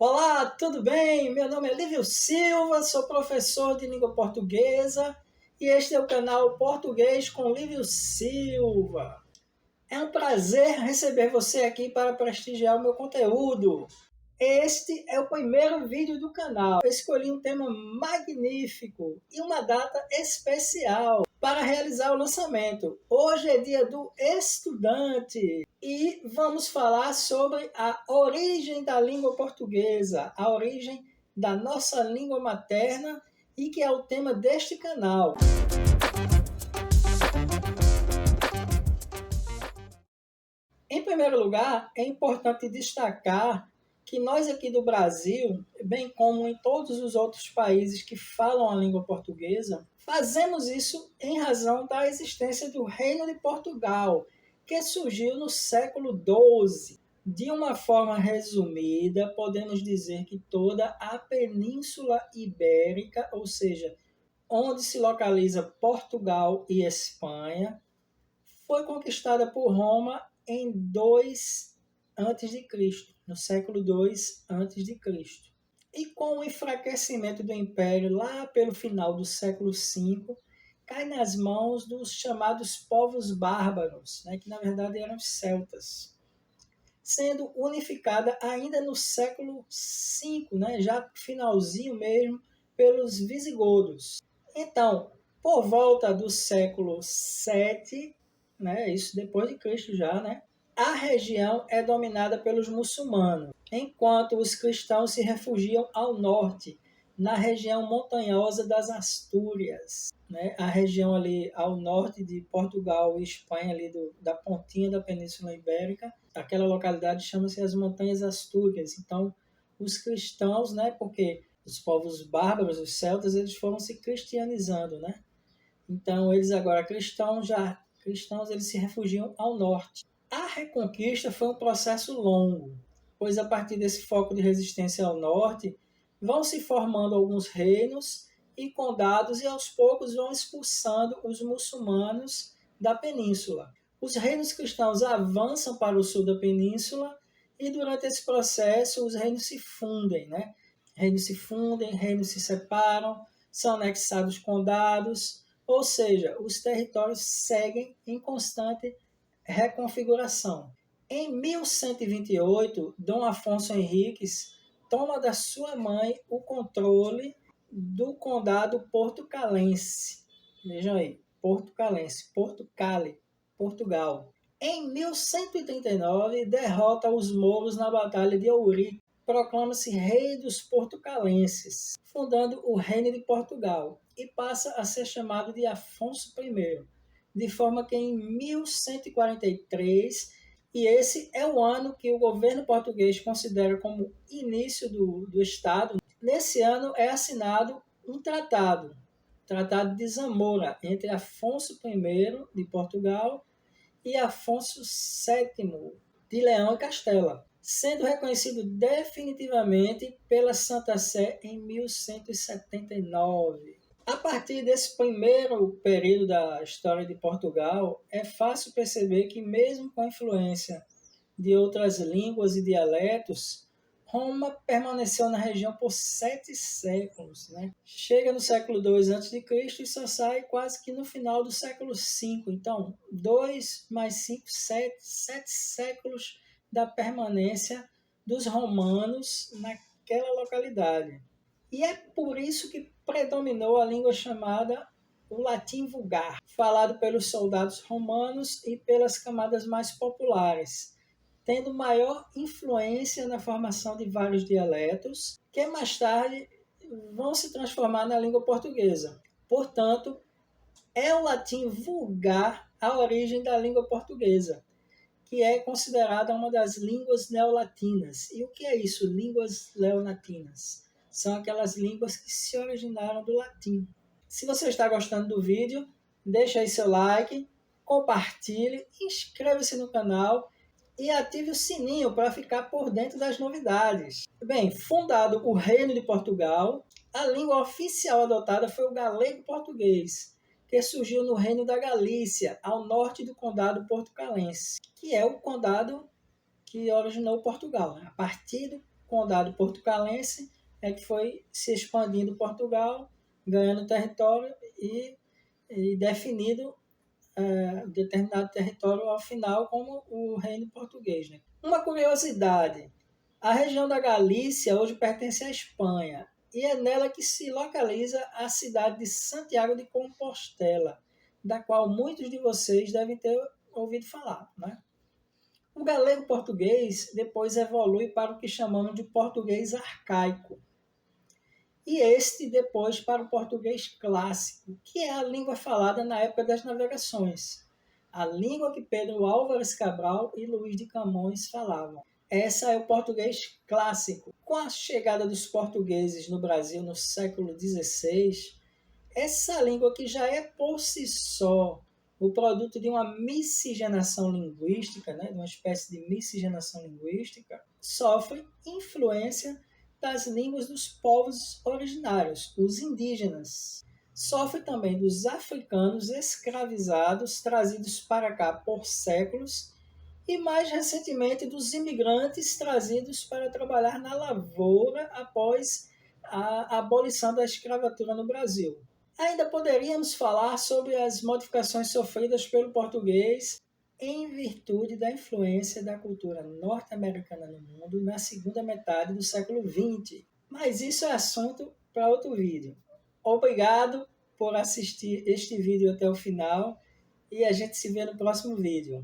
Olá, tudo bem? Meu nome é Lívio Silva, sou professor de língua portuguesa e este é o canal Português com Lívio Silva. É um prazer receber você aqui para prestigiar o meu conteúdo. Este é o primeiro vídeo do canal. Eu escolhi um tema magnífico e uma data especial para realizar o lançamento. Hoje é dia do estudante e vamos falar sobre a origem da língua portuguesa, a origem da nossa língua materna e que é o tema deste canal. Em primeiro lugar, é importante destacar que nós aqui do Brasil, bem como em todos os outros países que falam a língua portuguesa, fazemos isso em razão da existência do Reino de Portugal, que surgiu no século XII. De uma forma resumida, podemos dizer que toda a Península Ibérica, ou seja, onde se localiza Portugal e Espanha, foi conquistada por Roma em 2 a.C., no século II a.C. E com o enfraquecimento do Império lá pelo final do século V, cai nas mãos dos chamados povos bárbaros, que na verdade eram os celtas, sendo unificada ainda no século V, já finalzinho mesmo, pelos visigodos. Então, por volta do século VII, isso depois de Cristo já, a região é dominada pelos muçulmanos, enquanto os cristãos se refugiam ao norte, na região montanhosa das Astúrias, a região ali ao norte de Portugal e Espanha, ali da pontinha da Península Ibérica. Aquela localidade chama-se as Montanhas Astúrias. Então, os cristãos, porque os povos bárbaros, os celtas, eles foram se cristianizando, Então, eles agora cristãos, eles se refugiam ao norte. A reconquista foi um processo longo, pois a partir desse foco de resistência ao norte, vão se formando alguns reinos e condados e aos poucos vão expulsando os muçulmanos da península. Os reinos cristãos avançam para o sul da península e durante esse processo os reinos se fundem, Reinos se fundem, reinos se separam, são anexados condados, ou seja, os territórios seguem em constante reconfiguração. Em 1128, Dom Afonso Henriques toma da sua mãe o controle do condado portucalense. Vejam aí, portucalense, Portucale, Portugal. Em 1139, derrota os mouros na Batalha de Ourique. Proclama-se rei dos portucalenses, fundando o Reino de Portugal, e passa a ser chamado de Afonso I, de forma que em 1143, e esse é o ano que o governo português considera como início do Estado, nesse ano é assinado um Tratado de Zamora, entre Afonso I de Portugal e Afonso VII de Leão e Castela, sendo reconhecido definitivamente pela Santa Sé em 1179. A partir desse primeiro período da história de Portugal, é fácil perceber que, mesmo com a influência de outras línguas e dialetos, Roma permaneceu na região por 7 séculos. Chega no século II a.C. e só sai quase que no final do século V. Então, 2 mais 5, 7 séculos da permanência dos romanos naquela localidade. E é por isso que predominou a língua chamada o latim vulgar, falado pelos soldados romanos e pelas camadas mais populares, tendo maior influência na formação de vários dialetos, que mais tarde vão se transformar na língua portuguesa. Portanto, é o latim vulgar a origem da língua portuguesa, que é considerada uma das línguas neolatinas. E o que é isso, línguas neolatinas? São aquelas línguas que se originaram do latim. Se você está gostando do vídeo, deixa aí seu like, compartilhe, inscreva-se no canal e ative o sininho para ficar por dentro das novidades. Bem, fundado o Reino de Portugal, a língua oficial adotada foi o galego-português, que surgiu no Reino da Galícia, ao norte do Condado Portucalense, que é o condado que originou Portugal. A partir condado portucalense é que foi se expandindo Portugal, ganhando território e definido determinado território ao final como o reino português. Né? Uma curiosidade, a região da Galícia hoje pertence à Espanha e é nela que se localiza a cidade de Santiago de Compostela, da qual muitos de vocês devem ter ouvido falar. Né? O galego português depois evolui para o que chamamos de português arcaico, e este depois para o português clássico, que é a língua falada na época das navegações, a língua que Pedro Álvares Cabral e Luís de Camões falavam. Essa é o português clássico. Com a chegada dos portugueses no Brasil no século XVI, essa língua que já é por si só o produto de uma miscigenação linguística, né, de uma espécie de miscigenação linguística, sofre influência das línguas dos povos originários, os indígenas. Sofre também dos africanos escravizados trazidos para cá por séculos e mais recentemente dos imigrantes trazidos para trabalhar na lavoura após a abolição da escravatura no Brasil. Ainda poderíamos falar sobre as modificações sofridas pelo português em virtude da influência da cultura norte-americana no mundo na segunda metade do século XX. Mas isso é assunto para outro vídeo. Obrigado por assistir este vídeo até o final e a gente se vê no próximo vídeo.